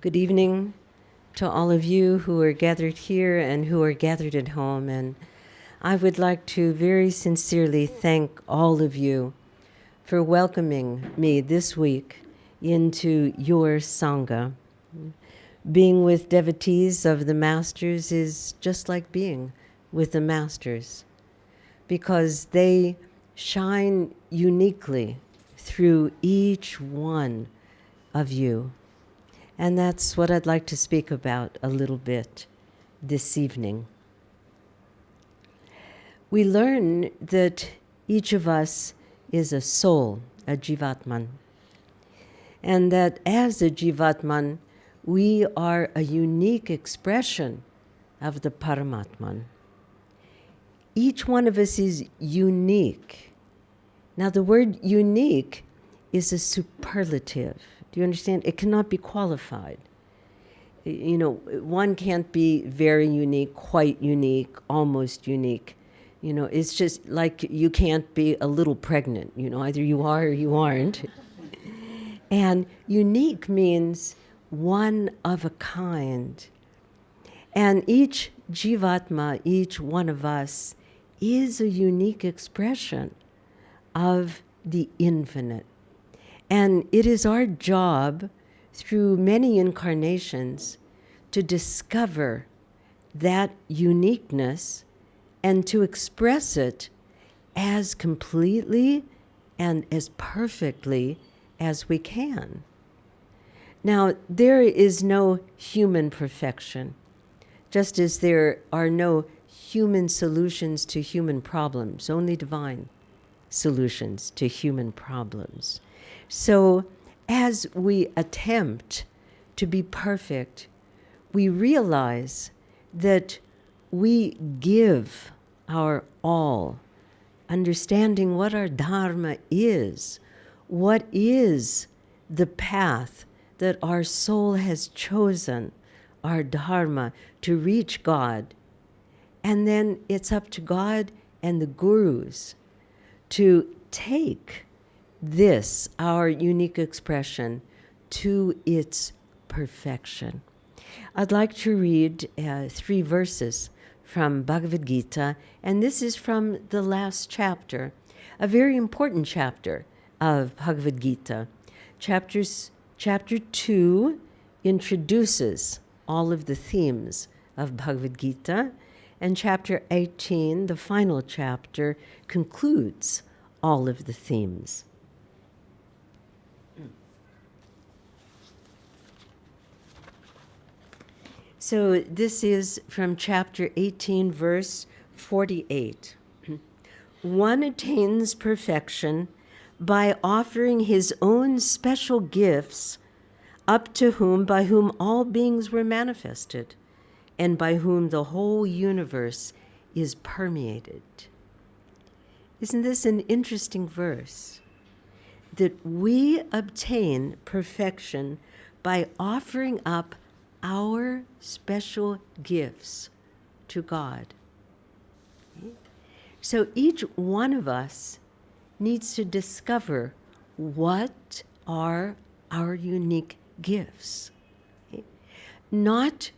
Good evening to all of you who are gathered here and who are gathered at home. And I would like to very sincerely thank all of you for welcoming me this week into your Sangha. Being with devotees of the Masters is just like being with the Masters because they shine uniquely through each one of you. And that's what I'd like to speak about a little bit this evening. We learn that each of us is a soul, a jivatman, and that as a jivatman, we are a unique expression of the Paramatman. Each one of us is unique. Now, the word unique is a superlative. Do you understand? It cannot be qualified. You know, one can't be very unique, quite unique, almost unique. You know, it's just like you can't be a little pregnant. You know, either you are or you aren't. And unique means one of a kind. And each jivatma, each one of us, is a unique expression of the infinite. And it is our job through many incarnations to discover that uniqueness and to express it as completely and as perfectly as we can. Now, there is no human perfection, just as there are no human solutions to human problems, only divine solutions to human problems. So as we attempt to be perfect, we realize that we give our all, understanding what our dharma is, what is the path that our soul has chosen, our dharma, to reach God. And then it's up to God and the gurus to take this, our unique expression, to its perfection. I'd like to read 3 verses from Bhagavad Gita, and this is from the last chapter, a very important chapter of Bhagavad Gita. Chapter 2 introduces all of the themes of Bhagavad Gita, and chapter 18, the final chapter, concludes all of the themes. So this is from chapter 18, verse 48. One attains perfection by offering his own special gifts up to whom, by whom all beings were manifested, and by whom the whole universe is permeated. Isn't this an interesting verse? That we obtain perfection by offering up our special gifts to God. So each one of us needs to discover what are our unique gifts. Not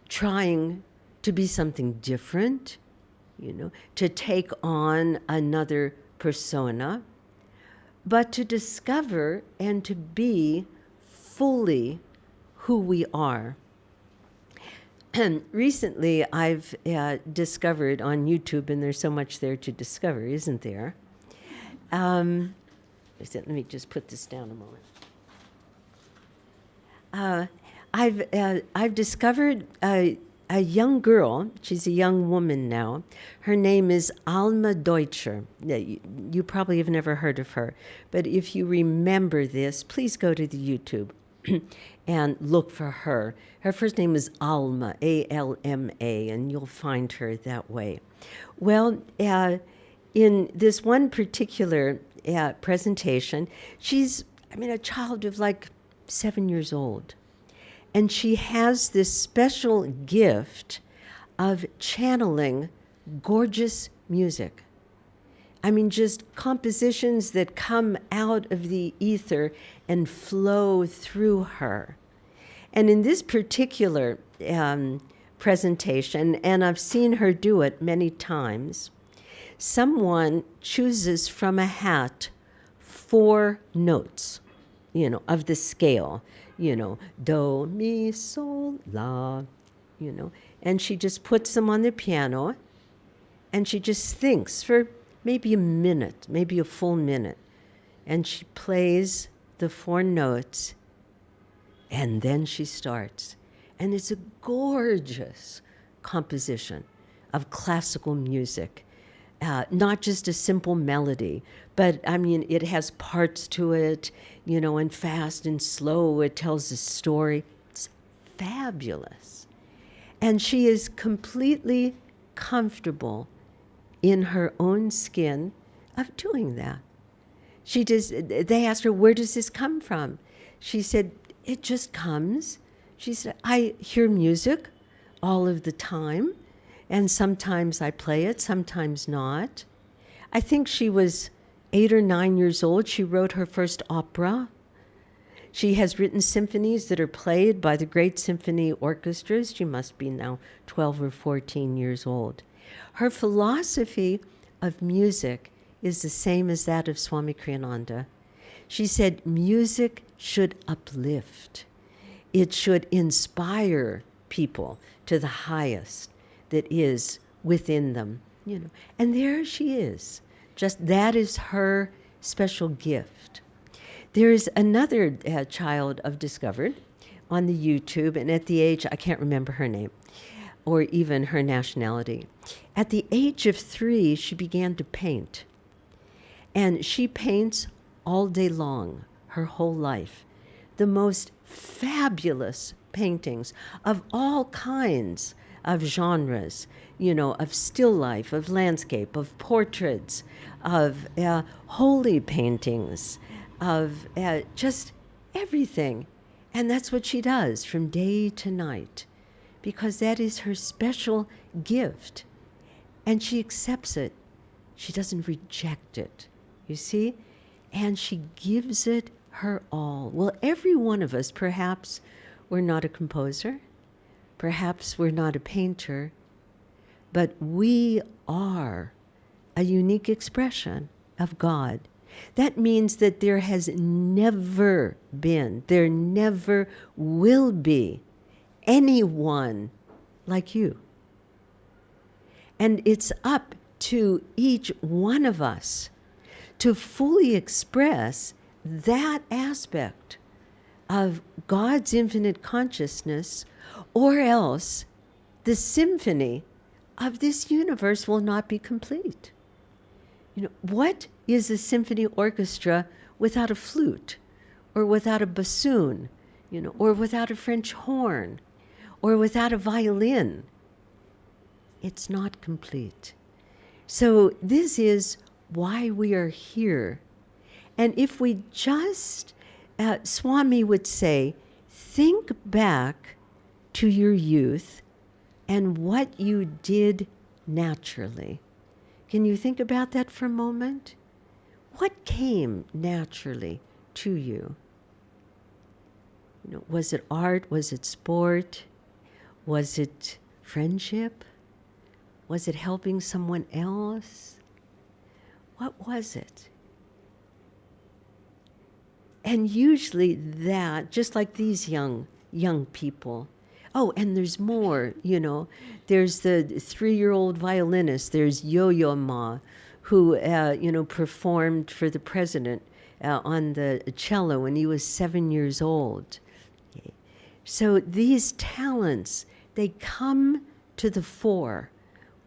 trying to be something different, to take on another persona, but to discover and to be fully who we are. And recently I've discovered on YouTube, and there's so much there to discover, isn't there? Let me just put this down a moment. I've discovered a young girl. She's a young woman now. Her name is Alma Deutscher. You probably have never heard of her, but if you remember this, please go to the YouTube and look for her. Her first name is Alma, A-L-M-A, and you'll find her that way. Well, in this one particular presentation, she's, a child of like 7 years old. And she has this special gift of channeling gorgeous music. Just compositions that come out of the ether and flow through her. And in this particular presentation, and I've seen her do it many times, someone chooses from a hat 4 notes, of the scale, do, mi, sol, la, and she just puts them on the piano and she just thinks for maybe a minute, maybe a full minute, and she plays the 4 notes and then she starts. And it's a gorgeous composition of classical music. Not just a simple melody, but I mean, it has parts to it, and fast and slow. It tells a story. It's fabulous. And she is completely comfortable in her own skin of doing that. They asked her, where does this come from? She said, it just comes. She said, I hear music all of the time. And sometimes I play it, sometimes not. I think she was 8 or 9 years old. She wrote her first opera. She has written symphonies that are played by the great symphony orchestras. She must be now 12 or 14 years old. Her philosophy of music is the same as that of Swami Kriyananda. She said music should uplift. It should inspire people to the highest that is within them, And there she is. Just that is her special gift. There is another child I've discovered on the YouTube, and at the age, I can't remember her name or even her nationality. At the age of 3, she began to paint. And she paints all day long, her whole life. The most fabulous paintings of all kinds of genres, of still life, of landscape, of portraits, of holy paintings, of just everything. And that's what she does from day to night, because that is her special gift. And she accepts it. She doesn't reject it, you see? And she gives it her all. Well, every one of us, perhaps we're not a composer, perhaps we're not a painter, but we are a unique expression of God. That means that there has never been, there never will be anyone like you. And it's up to each one of us to fully express that aspect of God's infinite consciousness, or else the symphony of this universe will not be complete. What is a symphony orchestra without a flute, or without a bassoon, or without a French horn, or without a violin? It's not complete. So this is why we are here. And if we just, Swami would say, think back to your youth and what you did naturally. Can you think about that for a moment? What came naturally to you? Was it art? Was it sport? Was it friendship? Was it helping someone else? What was it? And usually that, just like these young people. Oh, and there's more, There's the 3-year-old violinist. There's Yo-Yo Ma, who, performed for the president on the cello when he was 7 years old. So these talents, they come to the fore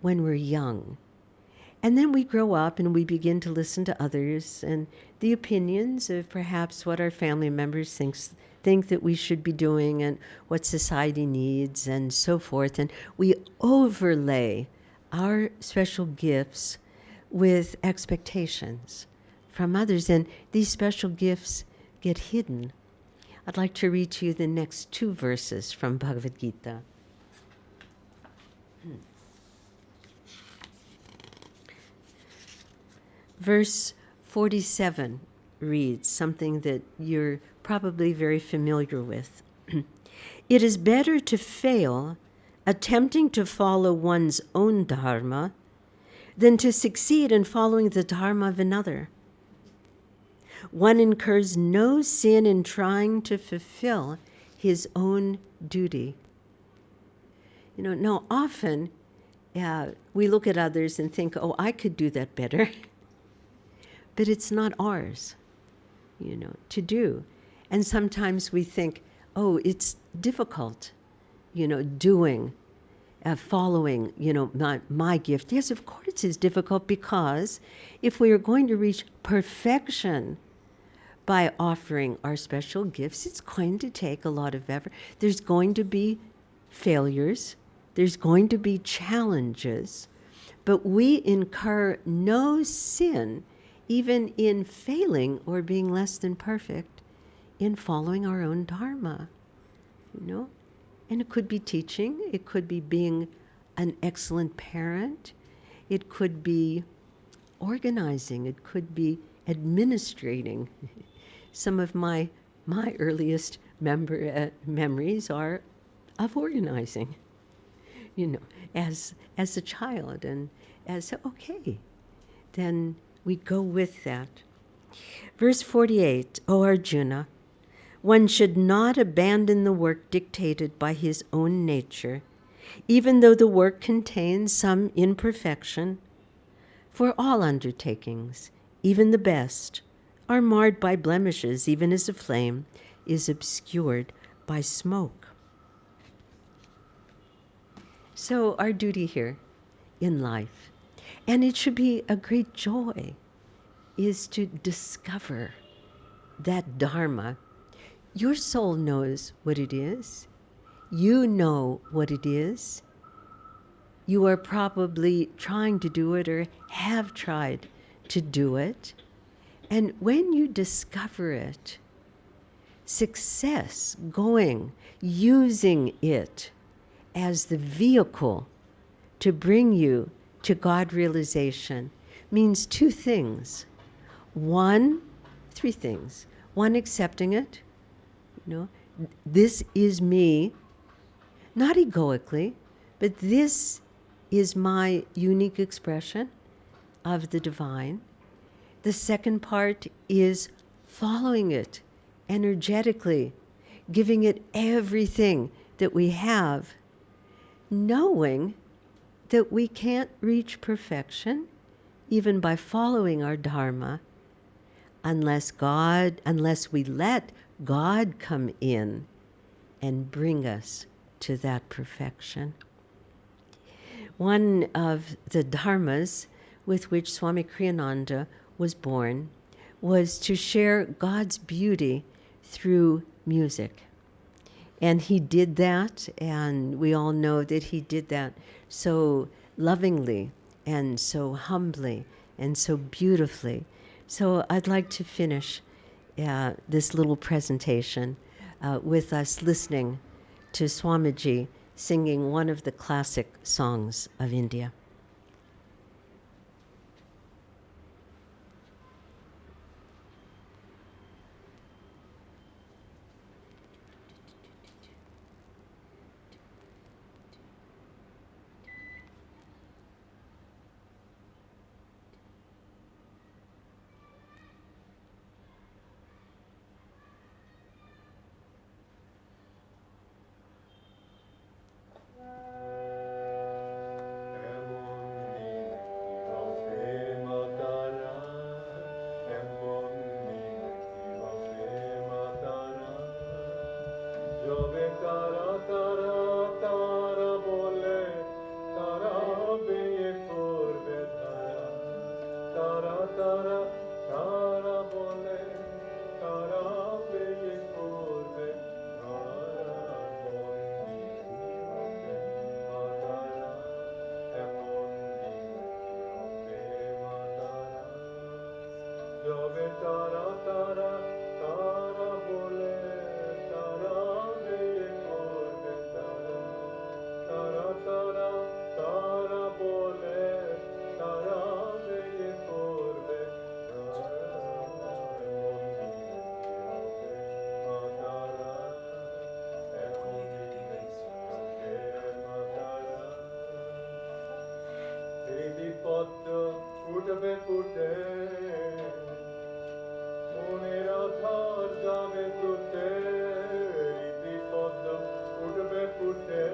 when we're young. And then we grow up and we begin to listen to others and the opinions of perhaps what our family members think that we should be doing and what society needs and so forth. And we overlay our special gifts with expectations from others. And these special gifts get hidden. I'd like to read to you the next 2 verses from Bhagavad Gita. Verse 47 reads something that you're probably very familiar with. It is better to fail attempting to follow one's own dharma than to succeed in following the dharma of another. One incurs no sin in trying to fulfill his own duty. Now often we look at others and think, oh, I could do that better. But it's not ours, to do. And sometimes we think, oh, it's difficult, doing, following, my gift. Yes, of course it's difficult, because if we are going to reach perfection by offering our special gifts, it's going to take a lot of effort. There's going to be failures. There's going to be challenges. But we incur no sin even in failing or being less than perfect in following our own dharma, And it could be teaching. It could be being an excellent parent. It could be organizing. It could be administrating. Some of my earliest memories are of organizing, as a child, and okay, then we go with that. Verse 48, O Arjuna, one should not abandon the work dictated by his own nature, even though the work contains some imperfection. For all undertakings, even the best, are marred by blemishes, even as a flame is obscured by smoke. So our duty here in life, and it should be a great joy, is to discover that dharma. Your soul knows what it is. You know what it is. You are probably trying to do it or have tried to do it. And when you discover it, success, using it as the vehicle to bring you to God realization means two things. Three things. One, accepting it. This is me, not egoically, but this is my unique expression of the divine. The second part is following it energetically, giving it everything that we have, knowing that we can't reach perfection even by following our dharma unless we let God come in and bring us to that perfection. One of the dharmas with which Swami Kriyananda was born was to share God's beauty through music. And he did that, and we all know that he did that so lovingly and so humbly and so beautifully. So I'd like to finish this little presentation with us listening to Swamiji singing one of the classic songs of India. পদ্ম উঠবে ফুটে, মনের আধার যাবে ফুটে, রীতি পদ্ম উঠবে ফুটে,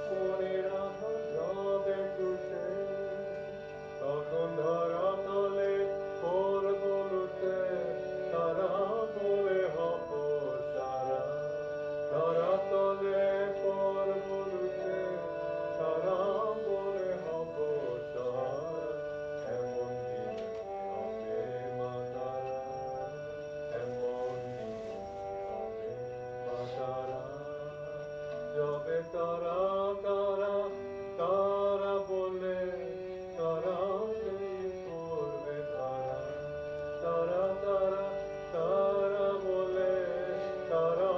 মনের আধার যাবে ফুটে, তখন ধরা তলে পড়ব লুটে, তারা বলে হব সারা, ধরা তলে পড়ব লুটে, তারা বলে হব সারা, এমন দিন হবে মা তারা, এমন দিন হবে মা তারা, যবে তারা তারা তারা বলে, তারা করবে তারা, তারা তারা তারা বলে, তারা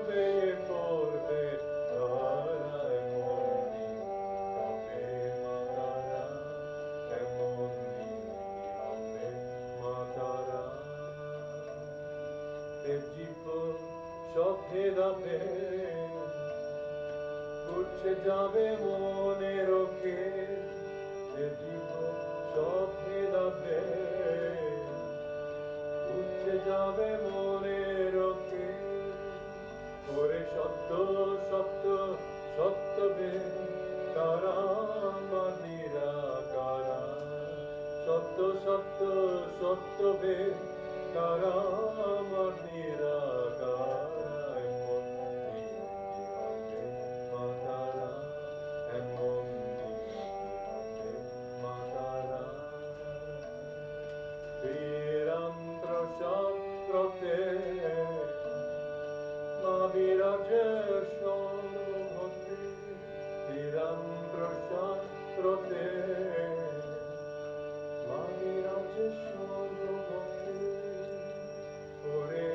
বেয়ে পড়বে তারা, এমন দিন হবে মা তারা, এমন দিন হবে মা তারা। জীব স্বপ্নে দাবে উঠছে যাবে মনে রোখে, জীব স্বপ্নে দাবে উঠছে যাবে মনে রোখে, ওরে সত্য সত্য সত্য বে তারা আমার নিরাকারা, সত্য সত্য সত্য বে তারা আমার নিরাকারা, এমন দিন হবে মা তারা, এমন দিন হবে মা তারা। বীরান্ত্র শাস্ত্রতে মা বিরাজে সর্বভূতে, বীরান্ত্র শাস্ত্রতে মা বিরাজে সর্বভূতে, ওরে